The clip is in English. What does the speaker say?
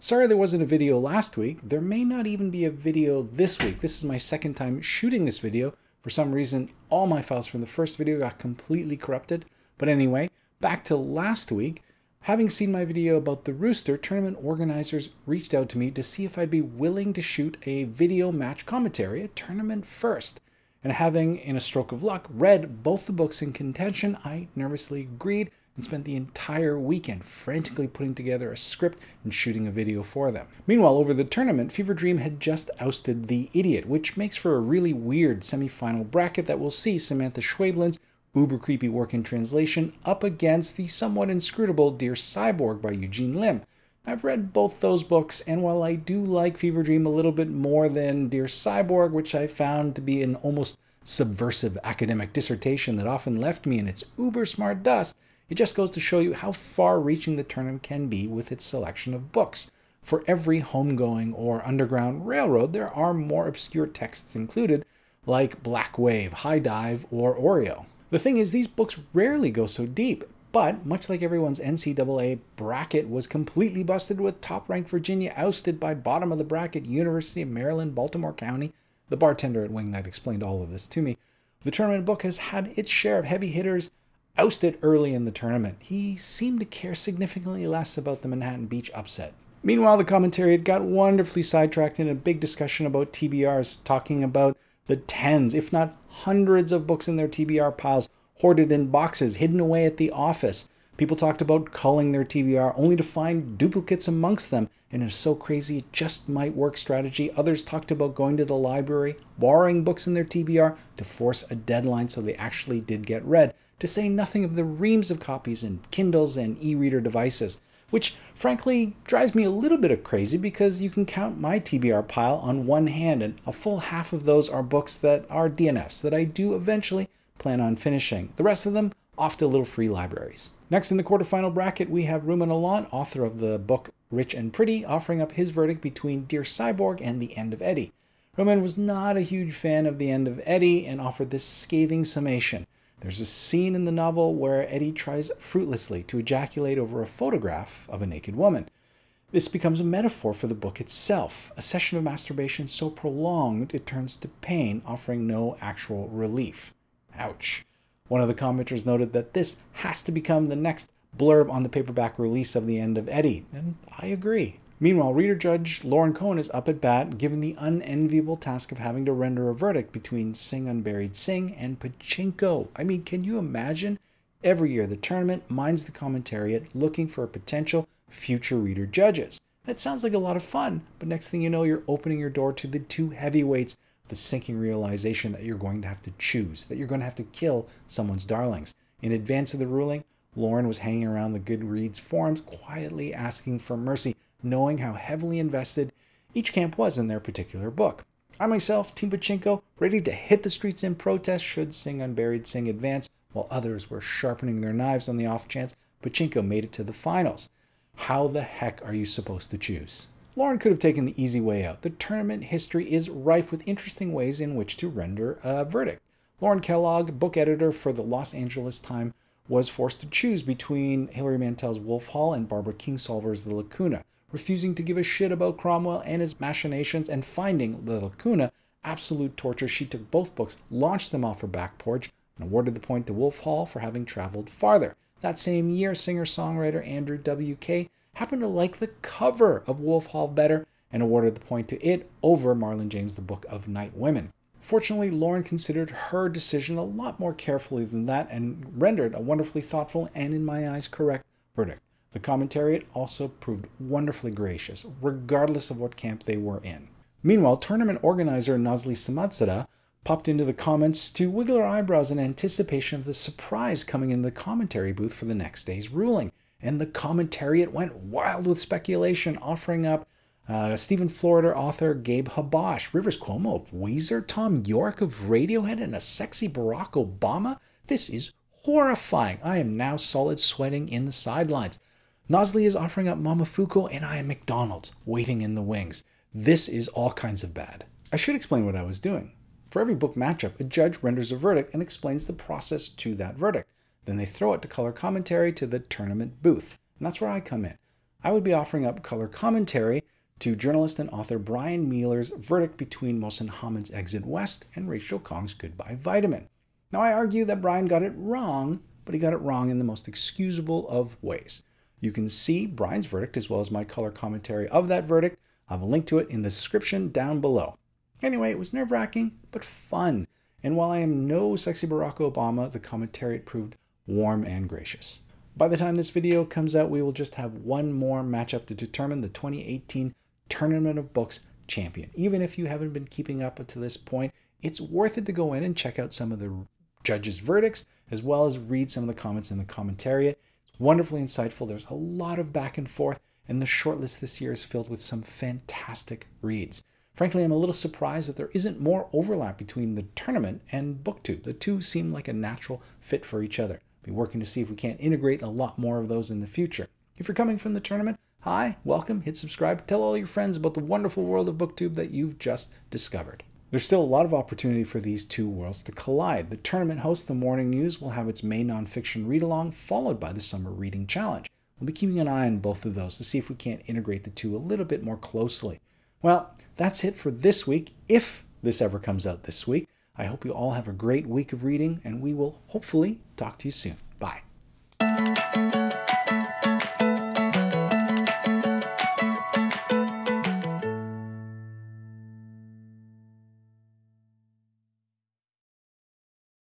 Sorry there wasn't a video last week. There may not even be a video this week. This is my second time shooting this video. For some reason, all my files from the first video got completely corrupted. But anyway, back to last week. Having seen my video about the Rooster, tournament organizers reached out to me to see if I'd be willing to shoot a video match commentary at tournament first. And having, in a stroke of luck, read both the books in contention, I nervously agreed and spent the entire weekend frantically putting together a script and shooting a video for them. Meanwhile, over the tournament, Fever Dream had just ousted The Idiot, which makes for a really weird semi-final bracket that will see Samantha Schwablin's uber creepy work in translation up against the somewhat inscrutable Dear Cyborg by Eugene Lim. I've read both those books, and while I do like Fever Dream a little bit more than Dear Cyborg, which I found to be an almost subversive academic dissertation that often left me in its uber smart dust, it just goes to show you how far-reaching the tournament can be with its selection of books. For every homegoing or underground railroad, there are more obscure texts included, like Black Wave, High Dive, or Oreo. The thing is, these books rarely go so deep, but much like everyone's NCAA bracket was completely busted with top-ranked Virginia ousted by bottom of the bracket University of Maryland, Baltimore County, the bartender at Wing Night explained all of this to me. The tournament book has had its share of heavy hitters ousted early in the tournament. He seemed to care significantly less about the Manhattan Beach upset. Meanwhile, the commentary had got wonderfully sidetracked in a big discussion about TBRs, talking about the tens, if not hundreds of books in their TBR piles, hoarded in boxes, hidden away at the office. People talked about culling their TBR only to find duplicates amongst them, and it was so crazy it just might work strategy. Others talked about going to the library, borrowing books in their TBR to force a deadline so they actually did get read, to say nothing of the reams of copies in Kindles and e-reader devices, which frankly drives me a little bit crazy because you can count my TBR pile on one hand, and a full half of those are books that are DNFs that I do eventually plan on finishing. The rest of them off to little free libraries. Next in the quarterfinal bracket, we have Ruman Alan, author of the book Rich and Pretty, offering up his verdict between Dear Cyborg and The End of Eddie. Ruman was not a huge fan of The End of Eddie and offered this scathing summation. There's a scene in the novel where Eddie tries fruitlessly to ejaculate over a photograph of a naked woman. This becomes a metaphor for the book itself, a session of masturbation so prolonged it turns to pain, offering no actual relief. Ouch. One of the commenters noted that this has to become the next blurb on the paperback release of The End of Eddie, and I agree. Meanwhile, reader judge Lauren Cohen is up at bat, given the unenviable task of having to render a verdict between Sing Unburied Sing and Pachinko. I mean, can you imagine? Every year the tournament mines the commentariat looking for potential future reader judges. And it sounds like a lot of fun, but next thing you know, you're opening your door to the two heavyweights, the sinking realization that you're going to have to choose, that you're going to have to kill someone's darlings. In advance of the ruling, Lauren was hanging around the Goodreads forums, quietly asking for mercy, knowing how heavily invested each camp was in their particular book. I myself, Team Pachinko, ready to hit the streets in protest should Sing Unburied Sing advance, while others were sharpening their knives on the off chance Pachinko made it to the finals. How the heck are you supposed to choose? Lauren could have taken the easy way out. The tournament history is rife with interesting ways in which to render a verdict. Lauren Kellogg, book editor for the Los Angeles Times, was forced to choose between Hilary Mantel's Wolf Hall and Barbara Kingsolver's The Lacuna, refusing to give a shit about Cromwell and his machinations, and finding The Lacuna absolute torture. She took both books, launched them off her back porch, and awarded the point to Wolf Hall for having traveled farther. That same year, singer-songwriter Andrew W.K. happened to like the cover of Wolf Hall better and awarded the point to it over Marlon James' The Book of Night Women. Fortunately, Lauren considered her decision a lot more carefully than that and rendered a wonderfully thoughtful and, in my eyes, correct verdict. The commentariat also proved wonderfully gracious, regardless of what camp they were in. Meanwhile, tournament organizer Nazli Samatsada popped into the comments to wiggle her eyebrows in anticipation of the surprise coming in the commentary booth for the next day's ruling. And the commentariat went wild with speculation, offering up Stephen Florida author Gabe Habash, Rivers Cuomo of Weezer, Tom York of Radiohead, and a sexy Barack Obama. This is horrifying. I am now solid sweating in the sidelines. Nazli is offering up Momofuku, and I am McDonald's, waiting in the wings. This is all kinds of bad. I should explain what I was doing. For every book matchup, a judge renders a verdict and explains the process to that verdict. Then they throw it to color commentary to the tournament booth. And that's where I come in. I would be offering up color commentary to journalist and author Bryan Mealer's verdict between Mohsin Hamid's Exit West and Rachel Khong's Goodbye Vitamin. Now, I argue that Bryan got it wrong, but he got it wrong in the most excusable of ways. You can see Bryan's verdict as well as my color commentary of that verdict. I have a link to it in the description down below. Anyway, it was nerve-wracking, but fun. And while I am no sexy Barack Obama, the commentary proved warm and gracious. By the time this video comes out, we will just have one more matchup to determine the 2018 Tournament of Books champion. Even if you haven't been keeping up to this point, it's worth it to go in and check out some of the judges' verdicts, as well as read some of the comments in the commentariat. It's wonderfully insightful. There's a lot of back and forth, and the shortlist this year is filled with some fantastic reads. Frankly, I'm a little surprised that there isn't more overlap between the tournament and Booktube. The two seem like a natural fit for each other. Be working to see if we can't integrate a lot more of those in the future. If you're coming from the tournament, hi, welcome, hit subscribe, tell all your friends about the wonderful world of Booktube that you've just discovered. There's still a lot of opportunity for these two worlds to collide. The tournament host, The Morning News, will have its May nonfiction read-along, followed by the Summer Reading Challenge. We'll be keeping an eye on both of those to see if we can't integrate the two a little bit more closely. Well, that's it for this week, if this ever comes out this week. I hope you all have a great week of reading, and we will hopefully talk to you soon.